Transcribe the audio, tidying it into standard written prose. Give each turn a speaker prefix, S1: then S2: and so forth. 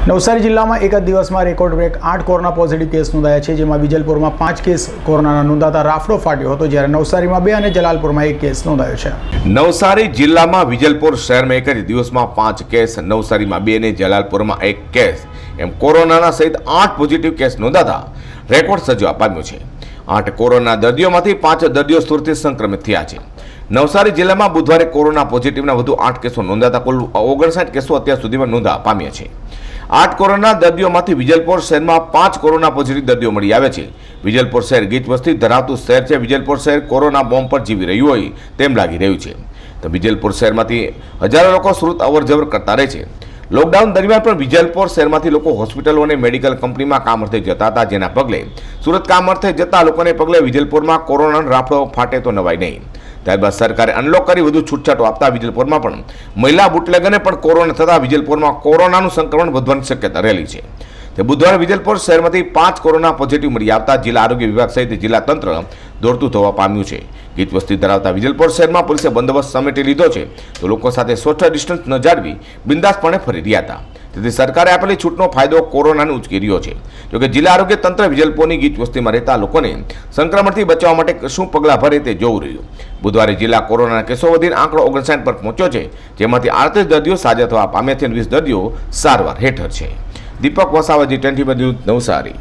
S1: નવસારી જિલ્લામાં એક જ દિવસમાં record break 8 corona positive case નોંધાયા છે, જેમાં વિજલપુરમાં 5 કેસ કોરોનાના નોંધાતા રાફડો ફાટ્યો હતો, જ્યારે નવસારીમાં 2 અને જલાલપુરમાં 1 કેસ નોંધાયો છે।
S2: નવસારી જિલ્લામાં વિજલપુર શહેરમાં એક જ દિવસમાં 5 કેસ, નવસારીમાં 2 અને જલાલપુરમાં 1 કેસ એમ કોરોનાના સહિત 8 પોઝિટિવ કેસ નોંધાતા રેકોર્ડ સર્જવા પામ્યો છે। 8 કોરોના દર્દીઓમાંથી 5 દર્દીઓ સુરતથી સંક્રમિત થયા છે। નવસારી જિલ્લામાં બુધવારે કોરોના પોઝિટિવના વધુ 8 કેસો નોંધાતા કુલ 59 કેસો અત્યાર સુધીમાં નોંધવા પામ્યા છે। 8 કોરોના દર્દીઓમાંથી વિજલપુર શહેરમાં 5 કોરોના પોઝિટિવ દર્દીઓ મળી આવે છે। વિજલપુર શહેર ગીચ વસ્તી ધરાવતું શહેર છે। વિજલપુર શહેર કોરોના બોમ્બ પર જીવી રહ્યું હોય તેમ લાગી રહ્યું છે। તો વિજલપુર શહેરમાંથી હજારો લોકો સુરત અવરજવર કરતા રહે છે। લોકડાઉન દરમિયાન પણ વિજલપુર શહેરમાંથી લોકો હોસ્પિટલો અને મેડિકલ કંપનીમાં કામ અર્થે જતા હતા, જેના પગલે સુરત કામ અર્થે જતા લોકોને પગલે વિજલપુરમાં કોરોનાનો રાફડો ફાટે તો નવાય નહીં। ત્યારબાદ સરકારે અનલોક કરી વધુ છૂટછાટો આપતા વિજલપુરમાં પણ મહિલા બુટલેગરને પણ કોરોના થતા વિજલપુરમાં કોરોનાનું સંક્રમણ વધવાની શક્યતા રહેલી છે। તે બુધવારે વિજલપુર શહેરમાંથી 5 કોરોના પોઝિટિવ મળી આવતા જિલ્લા આરોગ્ય વિભાગ સહિત જિલ્લા તંત્ર દોડતું થવા પામ્યું છે। ગીચ વસ્તી ધરાવતા વિજલપુર શહેરમાં પોલીસે બંદોબસ્ત સમેટી લીધો છે, તો લોકો સાથે સોશિયલ ડિસ્ટન્સ ન જાળવી બિંદાસપણે ફરી રહ્યા હતા। તેથી સરકારે આપેલી છૂટનો ફાયદો કોરોનાને ઉચકી રહ્યો છે। જોકે જિલ્લા આરોગ્ય તંત્ર વિજલપુરની ગીચ વસ્તીમાં રહેતા લોકોને સંક્રમણથી બચાવવા માટે શું પગલાં ભરે તે જોવું રહ્યું। બુધવારે જિલ્લા કોરોનાના કેસો વધીને આંકડો 59 પર પહોંચ્યો છે, જેમાંથી 38 દર્દીઓ સાજા થવા પામ્યા છે અને 20 દર્દીઓ સારવાર હેઠળ છે। દીપક વસાવા, G20 ન્યૂઝ, નવસારી।